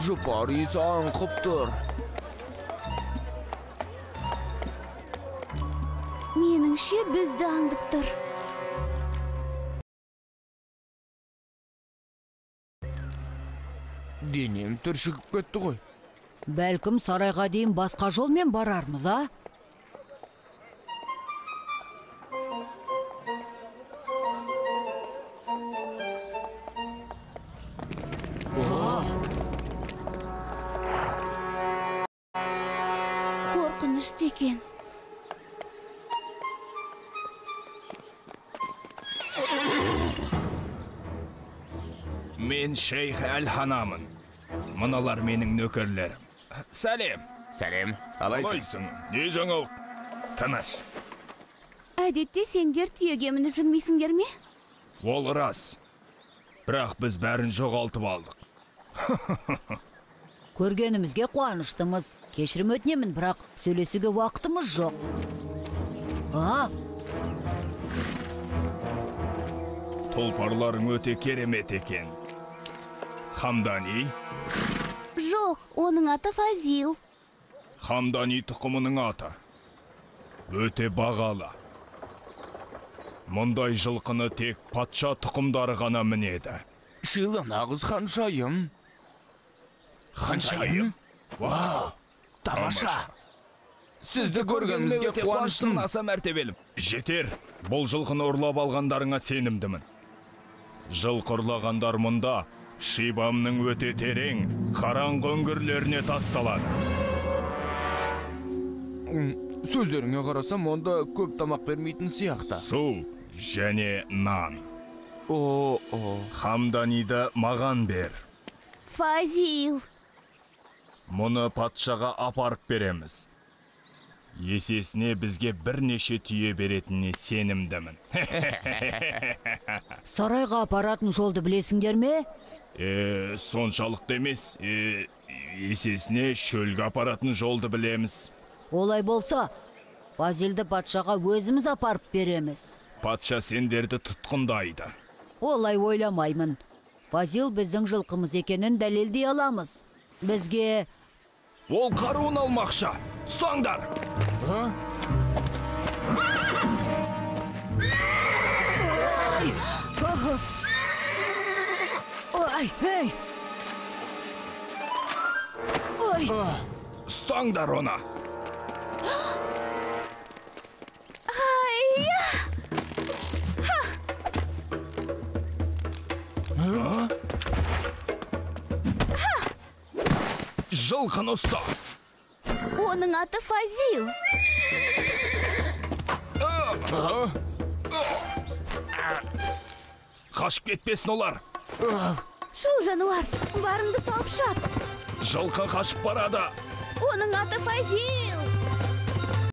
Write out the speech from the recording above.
Жұпар иісі аңқып тұр. Меніңше бізді аңдып тұр. Денем түршігіп кетті ғой. Бәлкім сарайға дейін басқа жолмен барармыз, а? Қорқынышты екен. Мен шейх Әл-Ханамын. Мұналар менің нөкерлерім. Сәлем. Сәлем, қалайсың? Қалайсың? Не жаңалық? Тыныш. Әдетте сендер түйеге мініп жүрмейсіңдер ме? Ол рас. Бірақ біз бәрін жоғалтып алдық. Көргенімізге қуаныштымыз. Кешірім өтінемін, бірақ сөйлесуге уақытымыз жоқ. Тұлпарларың өте керемет екен. Хамдани? Жоқ, оның аты Фазил. Хамдани тұқымының аты. Өте бағалы. Мұндай жылқыны тек патша тұқымдары ғана мінеді. Шилы нағыз ханшайым. Ханшайым? Вау! Тамаша! Сізді көргенімізге қуаныштым. Аса мәртебелім. Жетер, бұл жылқыны ұрлап алғандарыңа сенімдімін. Жылқы ұрлағандар мұнда Шибамның өте терең, қараңғы үңгірлеріне тасталады. Сөздеріңе қарасам, онда көп тамақ бермейтін сияқты. Су және нан. О. Хамданиді маған бер. Фазил. Мұны патшаға апарып береміз. Есесіне бізге бірнеше түйе беретініне сенімдімін. Сарайға апаратын жолды білесіңдер ме? Соншалықты емес. Есесіне шөлге апаратын жолды білеміз. Олай болса, Фазилді патшаға өзіміз апарып береміз. Патша сендерді тұтқындайды. Олай ойламаймын. Фазил біздің жылқымыз екенін дәлелдей аламыз. Бізге... Ол қаруын алмақша. Ұстаңдар! Ой! Ұстаңдар оны! Жылқыны ұста! Оның аты Фазил. Қашып кетпесін олар. Шу жануар, барыңды салып шап. Жылқы қашып барады. Оның аты Фазил.